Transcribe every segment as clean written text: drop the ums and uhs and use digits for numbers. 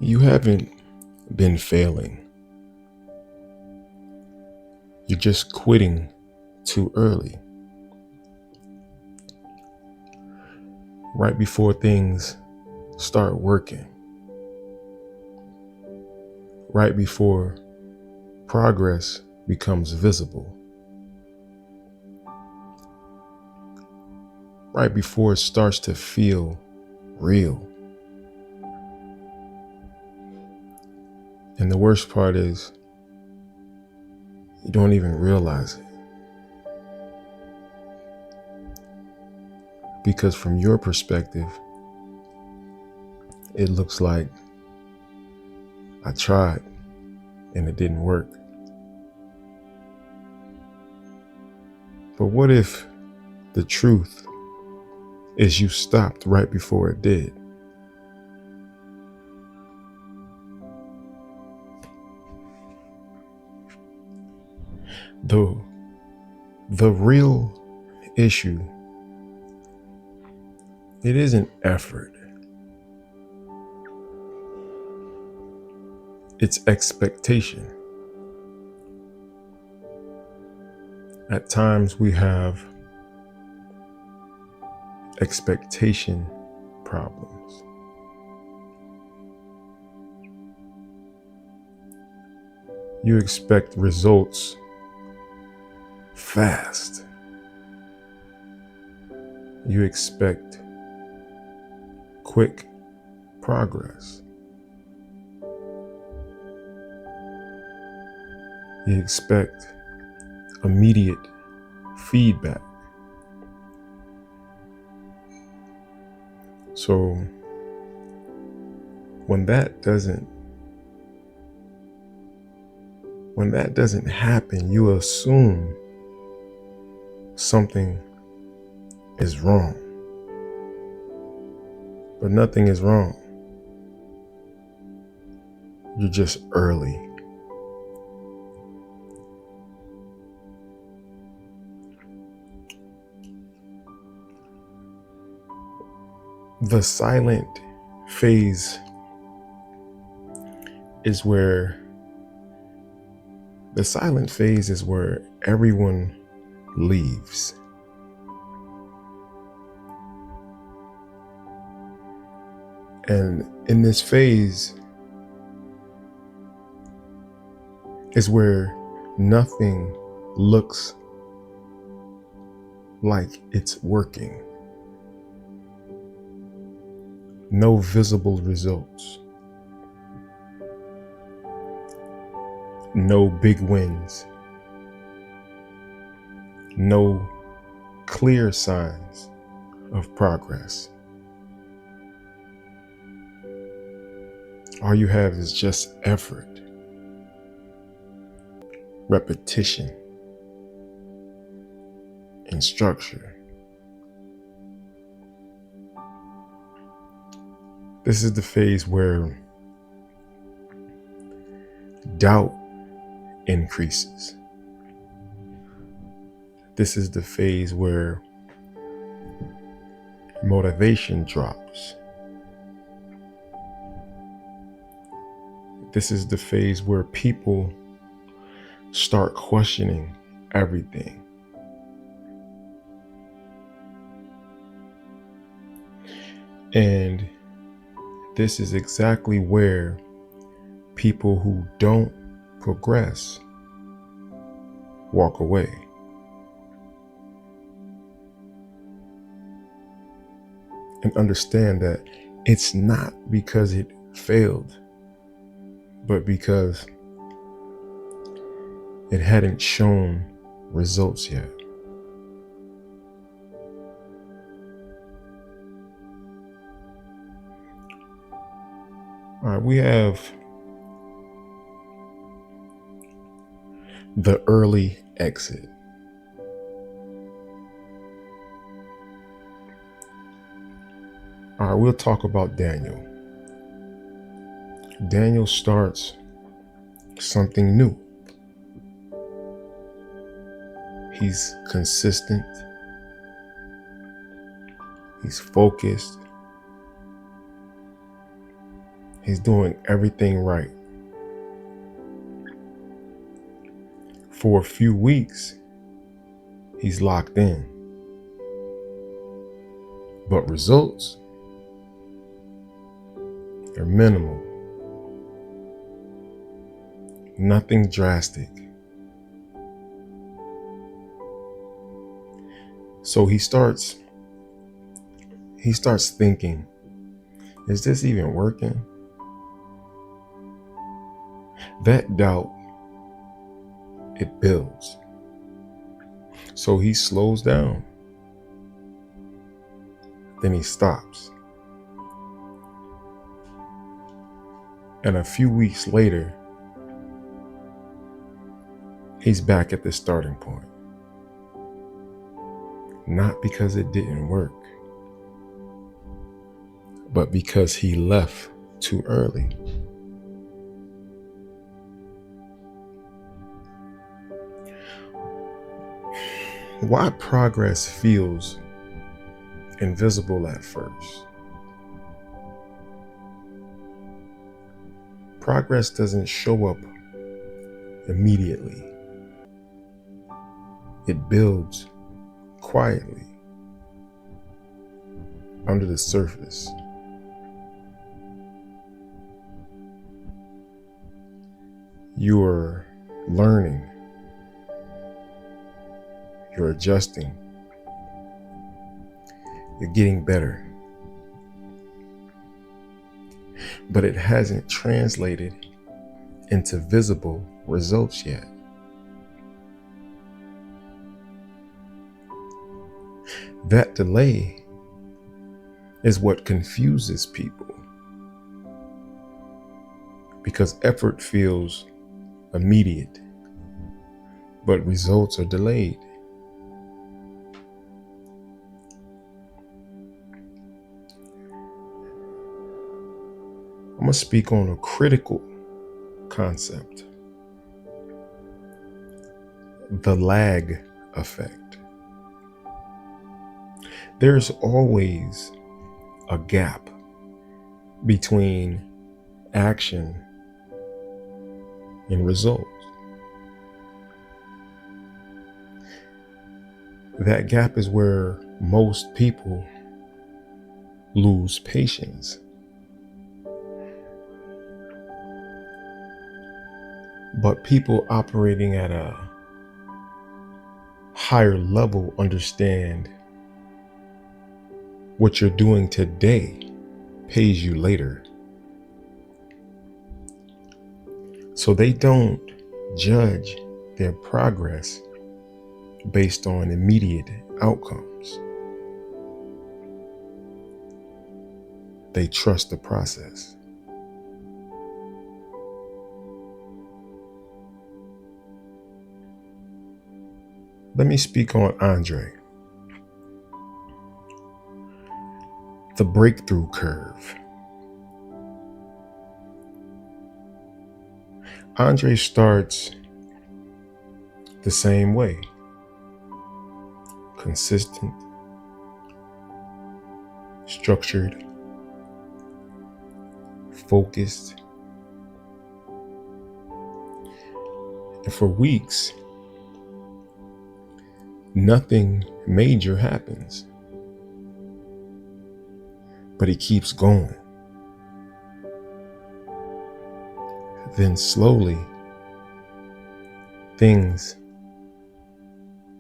You haven't been failing. You're just quitting too early, right before things start working, right before progress becomes visible, right before it starts to feel real. And the worst part is, you don't even realize it. Because from your perspective, it looks like I tried and it didn't work. But what if the truth is you stopped right before it did? The real issue, it isn't effort. It's expectation. At times we have expectation problems. You expect results fast. You expect quick progress. You expect immediate feedback. So when that doesn't happen, you assume something is wrong. But nothing is wrong. You're just early. The silent phase is where everyone leaves. And in this phase is where nothing looks like it's working. No visible results. No big wins. No clear signs of progress. All you have is just effort, repetition, and structure. This is the phase where doubt increases. This is the phase where motivation drops. This is the phase where people start questioning everything. And this is exactly where people who don't progress walk away. And understand that it's not because it failed, but because it hadn't shown results yet. All right, we have the early exit. All right, we'll talk about Daniel. Daniel starts something new. He's consistent. He's focused. He's doing everything right. For a few weeks, he's locked in. But results are minimal. Nothing drastic. So he starts thinking, is this even working? That doubt, it builds. So he slows down. Then he stops. And a few weeks later, he's back at the starting point. Not because it didn't work, but because he left too early. Why progress feels invisible at first? Progress doesn't show up immediately. It builds quietly under the surface. You're learning. You're adjusting. You're getting better. But it hasn't translated into visible results yet. That delay is what confuses people, because effort feels immediate, but results are delayed. I'm going to speak on a critical concept: the lag effect. There's always a gap between action and results. That gap is where most people lose patience. But people operating at a higher level understand what you're doing today pays you later. So they don't judge their progress based on immediate outcomes. They trust the process. Let me speak on Andre. The breakthrough curve. Andre starts the same way. Consistent, structured, focused. And for weeks, nothing major happens. But he keeps going. Then slowly, things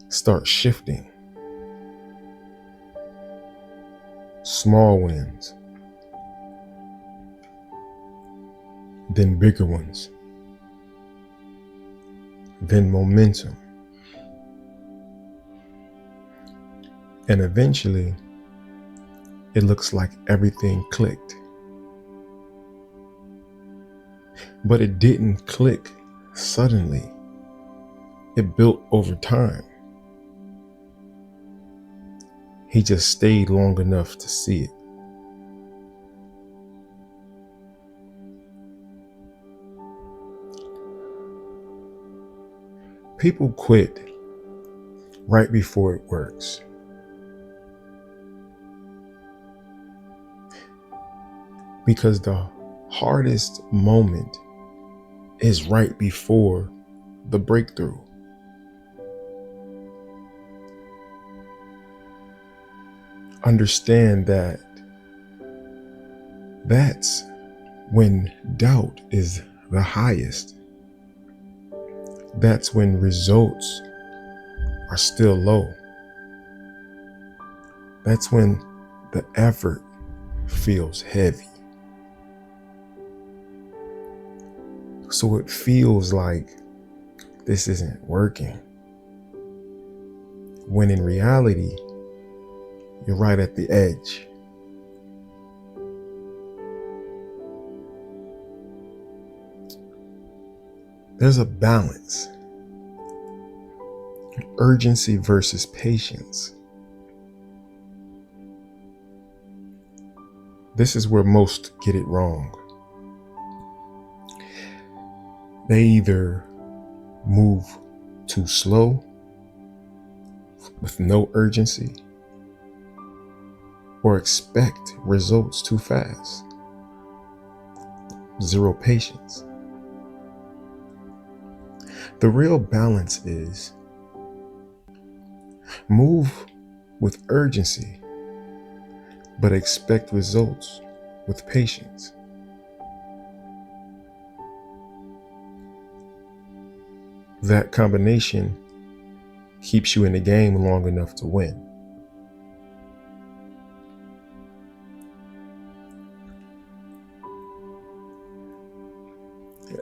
start shifting. Small wins, then bigger ones, then momentum. And eventually, it looks like everything clicked. But it didn't click suddenly. It built over time. He just stayed long enough to see it. People quit right before it works. Because the hardest moment is right before the breakthrough. Understand that that's when doubt is the highest. That's when results are still low. That's when the effort feels heavy. So it feels like this isn't working. When in reality, you're right at the edge. There's a balance. Urgency versus patience. This is where most get it wrong. They either move too slow with no urgency, or expect results too fast. Zero patience. The real balance is move with urgency, but expect results with patience. That combination keeps you in the game long enough to win.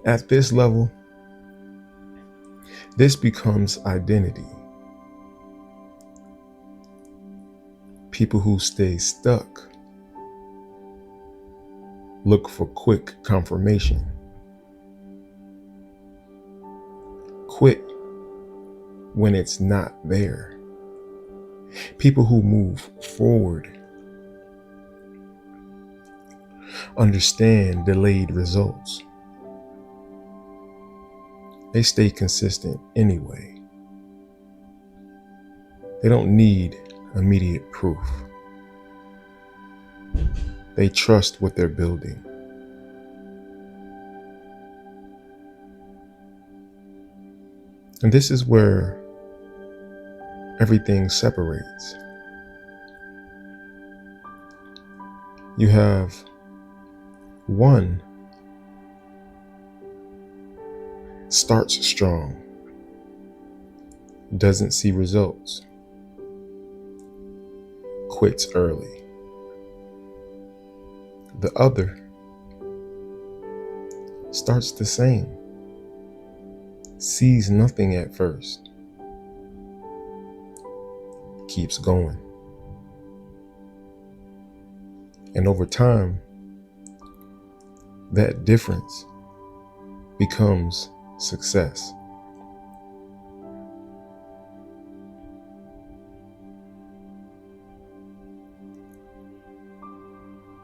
At this level, this becomes identity. People who stay stuck look for quick confirmation. Quick when it's not there. People who move forward understand delayed results. They stay consistent anyway. They don't need immediate proof. They trust what they're building. And this is where everything separates. You have one starts strong, doesn't see results, quits early. The other starts the same, sees nothing at first, keeps going. And over time, that difference becomes success.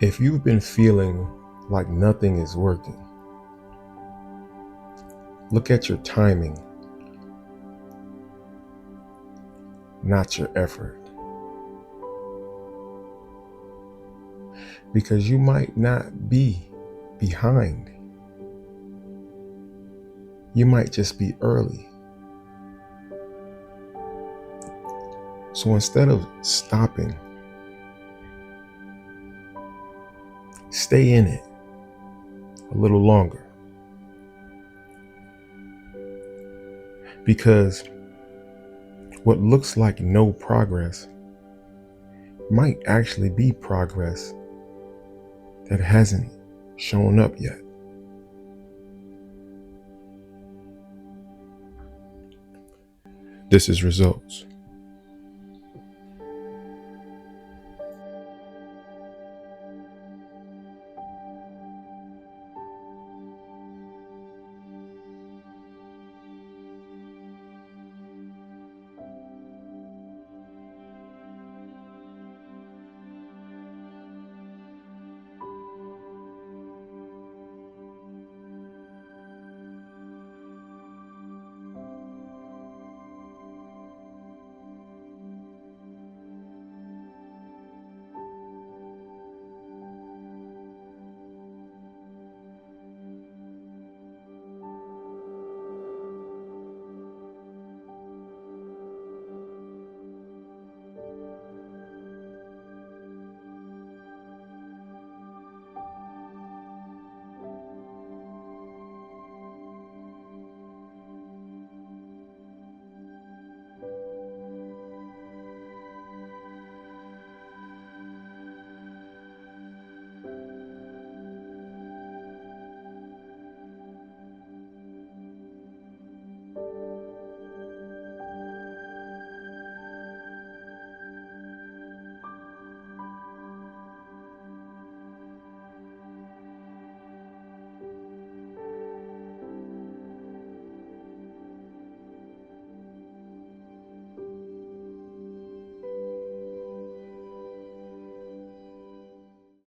If you've been feeling like nothing is working, look at your timing, not your effort. Because you might not be behind. You might just be early. So instead of stopping, stay in it a little longer. Because what looks like no progress might actually be progress that hasn't shown up yet. This is Results.